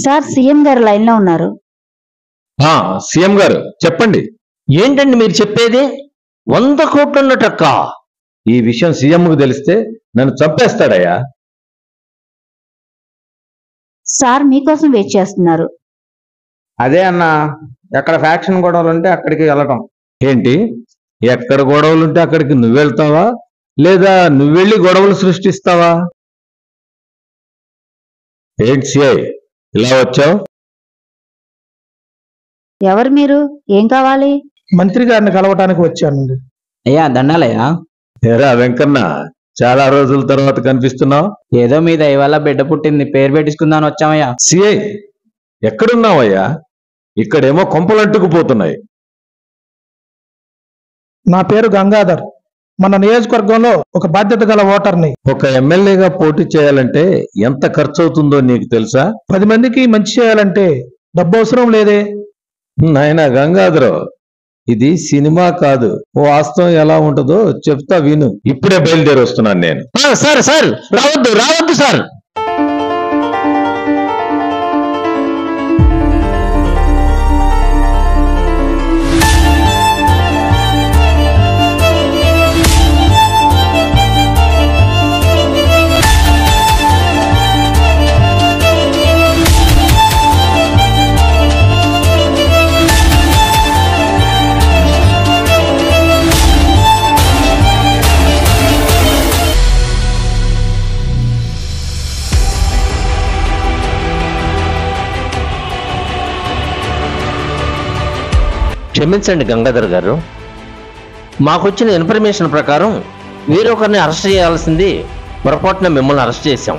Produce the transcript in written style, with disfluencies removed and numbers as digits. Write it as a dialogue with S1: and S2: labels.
S1: Sir CM గారు line లో ఉన్నారు.
S2: సీఎం గారు చెప్పండి.
S3: ఏంటండి మీరు చెప్పేది? 100 కోట్లున్నట్టక్క.
S2: ఈ విషయం సీఎంకు తెలిస్తే నన్ను చంపేస్తాడయ్యా.
S1: సార్ మీకోసం వెయిట్ చేస్తున్నారు.
S4: అదే అన్న, ఎక్కడ ఫ్యాక్షన్ గొడవలు ఉంటే అక్కడికి వెళ్ళటం.
S2: ఏంటి, ఎక్కడ గొడవలుంటే అక్కడికి నువ్వు వెళ్తావా, లేదా నువ్వు వెళ్ళి గొడవలు సృష్టిస్తావా? ఏంటి సిఐ ఇలా వచ్చావు?
S1: ఎవరు మీరు? ఏం కావాలి?
S5: మంత్రి గారిని కలవటానికి వచ్చానండి.
S4: అయ్యా దండాలయ్యా.
S2: ఏరా వెంకన్న, చాలా రోజుల తర్వాత కనిపిస్తున్నావు.
S4: ఏదో మీ దయ వల్ల బిడ్డ పుట్టింది, పేరు పెట్టించుకుందాని వచ్చామయ్యా.
S2: సిఐ ఎక్కడున్నావయ్యా? ఇక్కడేమో కొంపలంటుకుపోతున్నాయి.
S5: నా పేరు గంగాధర్. మన నియోజకవర్గంలో ఒక బాధ్యత గల ఓటర్ని.
S2: ఒక ఎమ్మెల్యేగా పోటీ చేయాలంటే ఎంత ఖర్చు అవుతుందో నీకు తెలుసా?
S5: 10 మందికి మంచి చేయాలంటే డబ్బు అవసరం లేదే.
S2: నాయనా గంగాధర్, ఇది సినిమా కాదు. ఓ వాస్తవం ఎలా ఉంటుందో చెప్తా విను. ఇప్పుడే బయలుదేరి వస్తున్నాను నేను.
S3: సార్ సార్ రావద్దు సార్. క్షమించండి గంగాధర్ గారు, మాకొచ్చిన ఇన్ఫర్మేషన్ ప్రకారం వేరొకరిని అరెస్ట్ చేయాల్సింది పొరపాటున మిమ్మల్ని అరెస్ట్ చేశాం.